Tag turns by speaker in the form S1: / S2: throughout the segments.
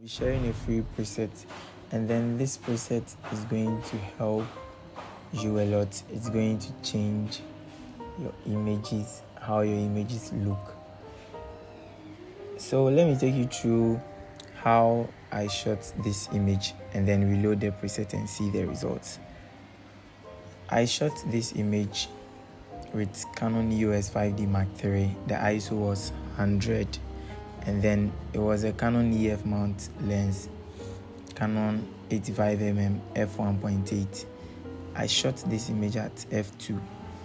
S1: be sharing a free preset, and then this preset is going to help you a lot. It's going to change your images, how your images look. So let me take you through how I shot this image and then reload the preset and see the results. I shot this image with Canon EOS 5D Mark III. The ISO was 100, and then it was a Canon EF mount lens, Canon 85mm f1.8. I shot this image at f2,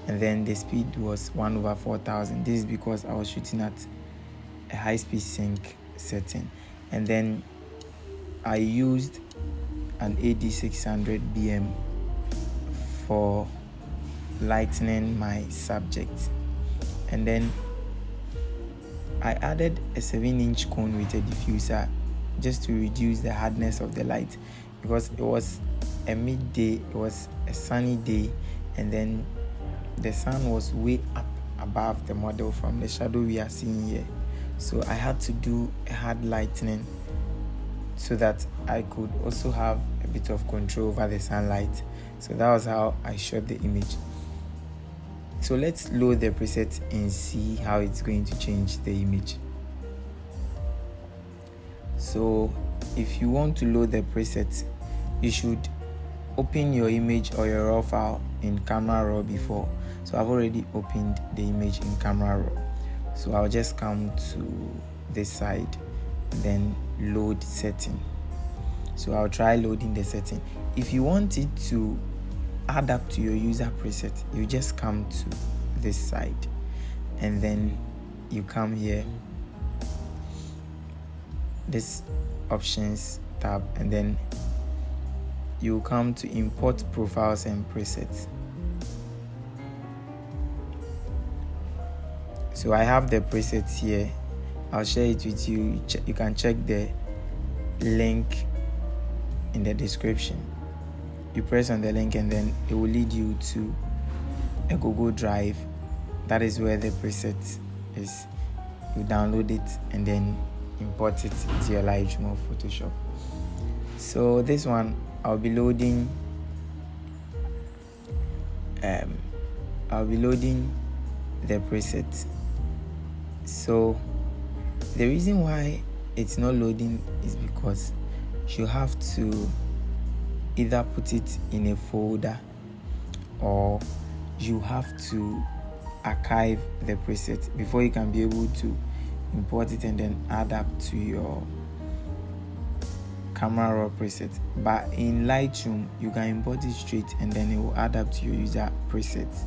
S1: and then the speed was 1/4000. This is because I was shooting at a high-speed sync setting, and then I used an AD600 BM for lightening my subject, and then I added a 7-inch cone with a diffuser just to reduce the hardness of the light, because it was a midday, it was a sunny day, and then the sun was way up above the model from the shadow we are seeing here. So I had to do a hard lightening so that I could also have a bit of control over the sunlight. So that was how I shot the image. So let's load the preset and see how it's going to change the image. So if you want to load the preset, you should open your image or your raw file in Camera Raw before. So I've already opened the image in Camera Raw. So I'll just come to this side, then load setting. So I'll try loading the setting. If you want it to add up to your user preset, you just come to this side, and then you come here, this options tab, and then you come to import profiles and presets. So I have the presets here. I'll share it with you. You can check the link in the description. You press on the link and then it will lead you to a Google Drive. That is where the preset is. You download it and then import it into your Lightroom or Photoshop. So this one I'll be loading the preset. So the reason why it's not loading is because you have to either put it in a folder or you have to archive the preset before you can be able to import it and then add up to your Camera Raw preset. But in Lightroom, you can import it straight and then it will add up to your user presets.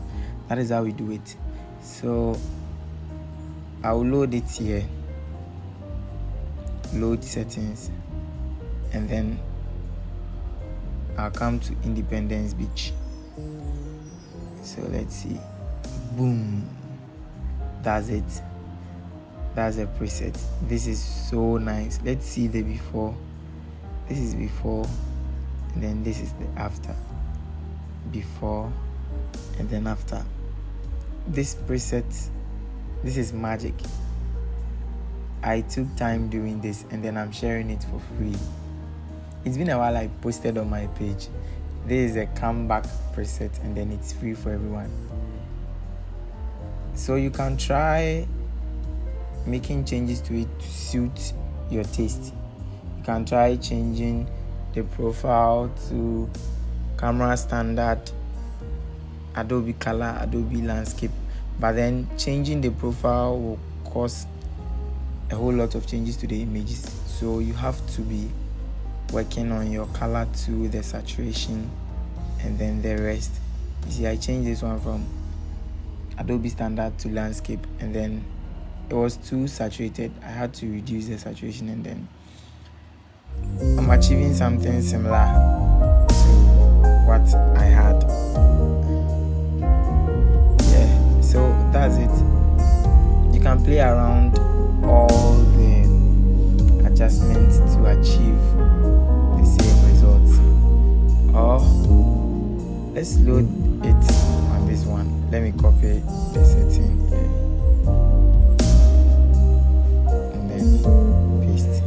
S1: That is how we do it. So I'll load it here, load settings, and then I'll come to Independence Beach. So let's see. Boom. That's it. That's a preset. This is so nice. Let's see the before. This is before, and then this is the after. Before and then after. This preset, this is magic. I took time doing this and then I'm sharing it for free. It's been a while I posted on my page. This is a comeback preset and then it's free for everyone. So you can try making changes to it to suit your taste. You can try changing the profile to camera standard, Adobe Color, Adobe Landscape. But then changing the profile will cause a whole lot of changes to the images. So you have to be working on your color to the saturation and then the rest. You see, I changed this one from Adobe Standard to Landscape, and then it was too saturated. I had to reduce the saturation, and then I'm achieving something similar to what I had. Yeah, so that's it. You can play around all the adjustments to achieve the same results. Or let's load it on this one. Let me copy the setting here and then paste.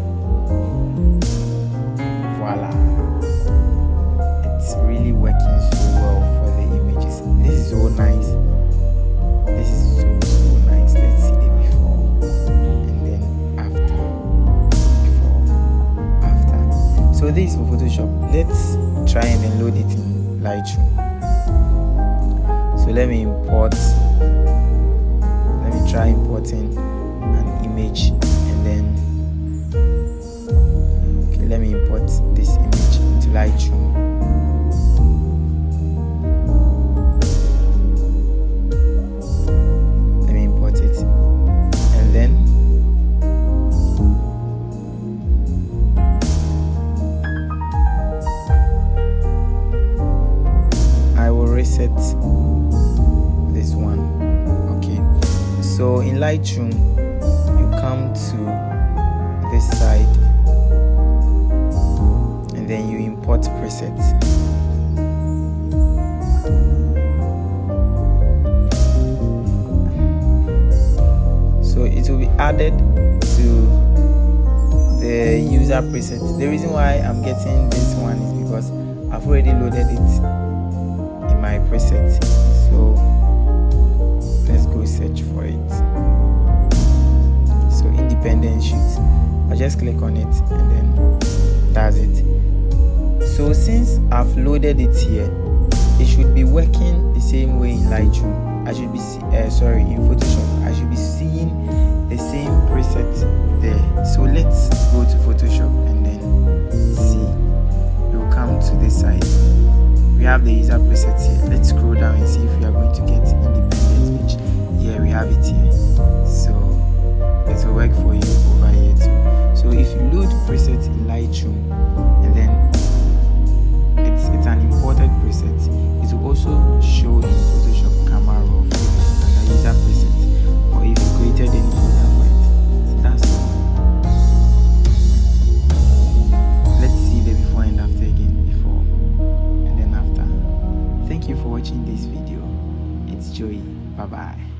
S1: So this is for Photoshop. Let's try and then load it in Lightroom. So let me try importing an image, and then let me import this image into Lightroom. Let me import it, and then I will reset this one. Okay, so in Lightroom you come to this side and then you import presets. So it will be added to the user presets. The reason why I'm getting this one is because I've already loaded it in my preset. So let's go search for it. So independent shoot, I'll just click on it and then that's it. So since I've loaded it here, it should be working the same way in Lightroom. I should be in Photoshop. I should be seeing the same preset there. So let's go to Photoshop and then see. We'll come to this side. We have the user presets here. Let's scroll down and see if we are going to get independent, which here we have it here. So it will work for you over here too. So if you load presets in Lightroom and then it's an imported preset, it will also show in Photoshop Camera Raw as a user preset, or if you created any folder for it. So that's all. Let's see the before and after again. Before and then after. Thank you for watching this video. It's Joey. Bye bye.